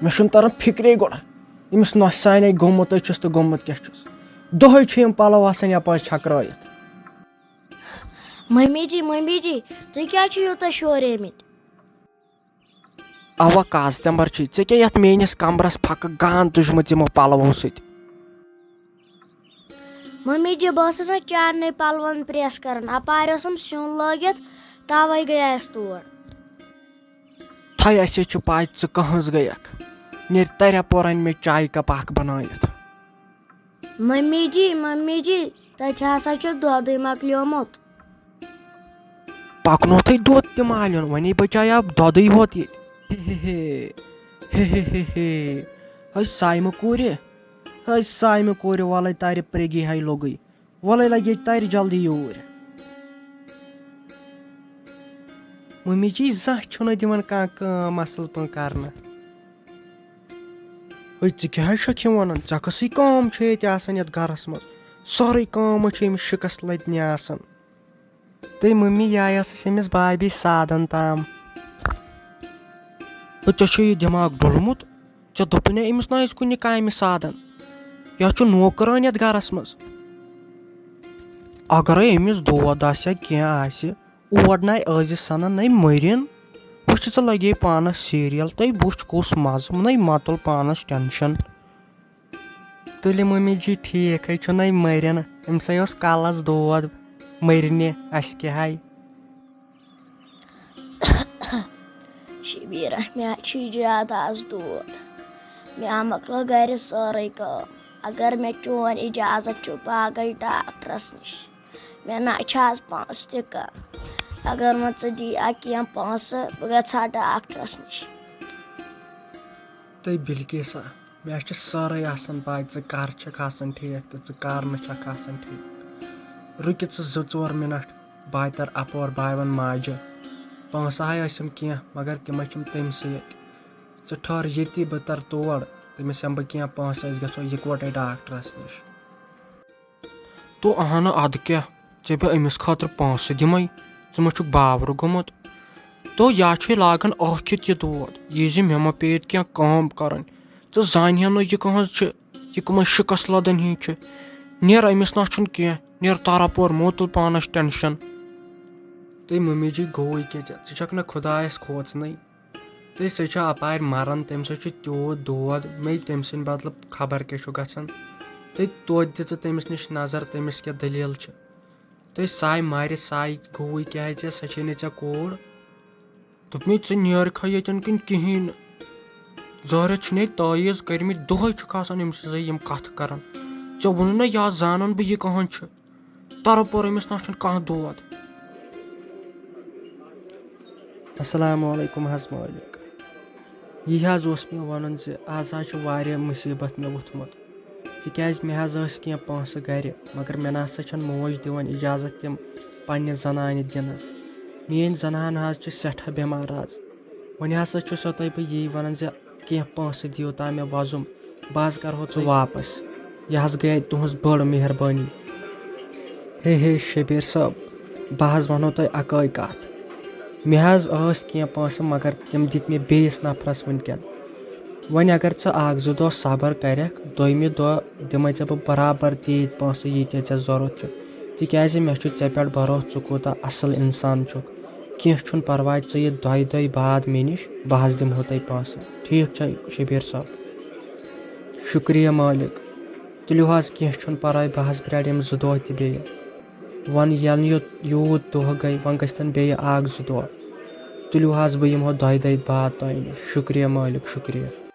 مےٚ چھُنہٕ تران فِکرے گۄڈٕ أمِس نۄشہِ سانے گوٚمُت چھُس تہٕ گوٚمُت کیٛاہ چھُس دۄہے چھِ یِم پَلو آسان یپٲرۍ چھکرٲیِتھ. ممی جی تُہۍ کیٛازِ چھِو یوٗتاہ شوریمٕتۍ؟ اوا کازتمبر چھِ ژےٚ کیٛاہ یتھ میٲنِس کمرس پھکہٕ گان تُجمٕژ یِمو پلوو سۭتۍ. ممی جی بہٕ ٲسٕس نہ چارنٕے پلون پریس کران اپارِ اوسُم سیُن لٲگِتھ توے گٔیس تور. تھے اَسے چھِ پاے ژٕ کٕہٕنٛز گٔیکھ نیرِ ترے پور اَنہِ مےٚ چایہِ کپ اکھ بنٲیِتھ. ممی جی تتہِ ہسا چھُ دۄدٕے مۄکلیومُت. پکنوتھٕے دۄد تہِ مالیُن وۄنی بچایا دۄدٕے ہوت ییٚتہِ. ہے سایمہٕ کوٗرِ وَلے ترِ پرٛگی ہے لوٚگٕے وَلے لگہِ ییٚتہِ ترِ جلدی یوٗرۍ. ممی جی زانٛہہ چھُنہٕ دِوان کانٛہہ کٲم اصل پٲٹھۍ کرنہٕ. ہے ژٕ کیٛاہ حظ چھکھ یِم ونان ژےٚ کٕژٕے کٲم چھےٚ ییٚتہِ آسان یتھ گرس منٛز سٲرٕے کٲم چھِ أمِس شِکست لٔتنہِ آسان. تہٕ ممی یہِ ٲسٕس أمِس بابی سادن تام. ژےٚ چھُ یہِ دٮ۪ماغ ڈوٚلمُت ژےٚ دوٚپُے نہ أمِس نہ ٲسۍ کُنہِ کامہِ سادن یا چھُ نوکرٲنۍ یتھ گرس منٛز. اگرے أمِس دود آسہِ یا کینٛہہ آسہِ اور نَے ٲسۍ سنان نَے مٔرِن وٕچھ ژٕ لگے پانس سیٖریل تہٕ وٕچھ کُس مزٕ نَے مہ تُل پانس ٹینشن. تُلہِ ممی جی ٹھیٖکھٕے چھُ نَے مٔرِن أمِسے اوس کلس دود مٔرنہِ اسہِ کیٛاہ ہے. شبیٖرا مےٚ چھُ زیادٕ آز دود مےٚ مۄکلٲو گرِ سٲرٕے کٲم اگر مےٚ چون اجازت چھُ بہٕ گٔے ڈاکٹرس نِش مےٚ نہ چھِ آز پونٛسہٕ تہِ کم اگر نہٕ ژٕ دِیکھ کینٛہہ پونٛسہٕ بہٕ گژھٕ ہا ڈاکٹرس نِش. تہٕ بِلکیسا مےٚ چھِ سٲرٕے آسان پاے ژٕ کر چھکھ آسان ٹھیٖک تہٕ ژٕ کر نہٕ چھکھ آسان ٹھیٖک. رُکہِ ژٕ 2-4 مِنٹ بہٕ تر اپور بہٕ وَنہٕ ماجہِ پونٛسہٕ ہاے ٲسِم کینٛہہ مگر تِمے چھِم تٔمسٕے ییٚتہِ ژٕ ٹھٔہر ییٚتی بہٕ تر تور تٔمِس ہٮ۪مہٕ بہٕ کینٛہہ پونٛسہٕ أسۍ گژھو یِکوٹے ڈاکٹرس نِش. تو اہنہٕ ادٕ کیٛاہ ژےٚ بہٕ أمِس خٲطرٕ پونٛسہٕ دِمے ژٕ ما چھُکھ باورٕ گوٚمُت. تو یا چھُے لاگان ٲکھِتھ یہِ دود یہِ زِ مےٚ ما پیٚیہِ ییٚتہِ کینٛہہ کٲم کرٕنۍ ژٕ زانہِ ہا نہٕ یہِ کٕہٕنٛز چھِ یہِ کٕمے شِکس لدن ہِنٛدۍ چھِ نیر أمِس نہ چھُنہٕ کینٛہہ نیر تارپور مو تُل پانس ٹینشن. تہٕ ممی جی گوٚوٕے کیٛاہ ژٕ چھکھ نہٕ خۄدایس کھوژنٕے تہٕ سُہ چھُ اپارِ مران تٔمۍ سۭتۍ چھُ تیوٗت دود مے تٔمۍ سٕنٛدِ بدلہٕ خبر کیٛاہ چھُ گژھان. تہٕ توتہِ دِ ژٕ تٔمِس نِش نظر تٔمِس کیٛاہ دٔلیٖل چھِ. تہٕ ساے مارِ ساے گوٚوٕے کیٛازِ سۄ چھے نہٕ ژےٚ کوٗر. دوٚپمے ژٕ نیرکھا ییٚتٮ۪ن کِنہٕ کِہیٖنۍ نہٕ ظٲہرت چھُنَے تٲیٖز کٔرمٕتۍ دۄہے چھُکھ آسان أمۍ سٕنٛزے یِم کتھٕ کران ژےٚ ووٚنُے نہ یا زانان بہٕ یہِ کٕہٕنٛز چھِ ترپور أمِس نہ چھُنہٕ کانٛہہ دود. السلام علیکم حض مٲلِک. یہِ حظ اوس مےٚ ونُن زِ آز حظ چھُ واریاہ مُصیٖبت مےٚ ووٚتھمُت تِکیٛازِ مےٚ حظ ٲسۍ کینٛہہ پونٛسہٕ گرِ مگر مےٚ نہ سا چھنہٕ موج دِوان اجازت تِم پننہِ زنانہِ دِنس. میٲنۍ زنان حظ چھِ سٮ۪ٹھاہ بٮ۪مار آز وۄنۍ ہسا چھُسو تۄہہِ بہٕ یی ونان زِ کینٛہہ پونٛسہٕ دِیِو تا مےٚ وۄزُم بہٕ حظ کرہو ژٕ واپس یہِ حظ گٔیے تُہنٛز بٔڑ مہربٲنی. ہے شبیٖر صٲب بہٕ حظ ونہو تۄہہِ اکٲے کتھ مےٚ حظ ٲسۍ کینٛہہ پونٛسہٕ مگر تِم دِتۍ مےٚ بیٚیِس نفرس وُنکٮ۪ن. وۄنۍ اگر ژٕ 1-2 دۄہ صبر کرکھ دوٚیمہِ دۄہ دِمے ژےٚ بہٕ برابر تیٖتۍ پونٛسہٕ ییٖتیٛاہ ژےٚ ضروٗرت چھُ تِکیٛازِ مےٚ چھُ ژےٚ پٮ۪ٹھ بروسہٕ ژٕ کوٗتاہ اصل انسان چھُکھ. کینٛہہ چھُنہٕ پرواے ژٕ یہِ 2 دۄہہِ بعد مےٚ نِش بہٕ حظ دِمہو تۄہہِ پونٛسہٕ ٹھیٖک چھا شبیٖر صٲب. شُکریہ مٲلِک. تُلِو حظ کینٛہہ چھُنہٕ پرواے بہٕ حظ پرٛارٕ یِم 2 دۄہ تہِ بیٚیہِ وۄنۍ یَنہٕ یوٗت دۄہ گٔے وۄنۍ گٔژھتن بیٚیہِ 1-2 دۄہ تُلِو حظ بہٕ یِمہو 2 دۄہہِ بعد تۄہہِ نِش. شُکریہ مٲلِک شُکریہ.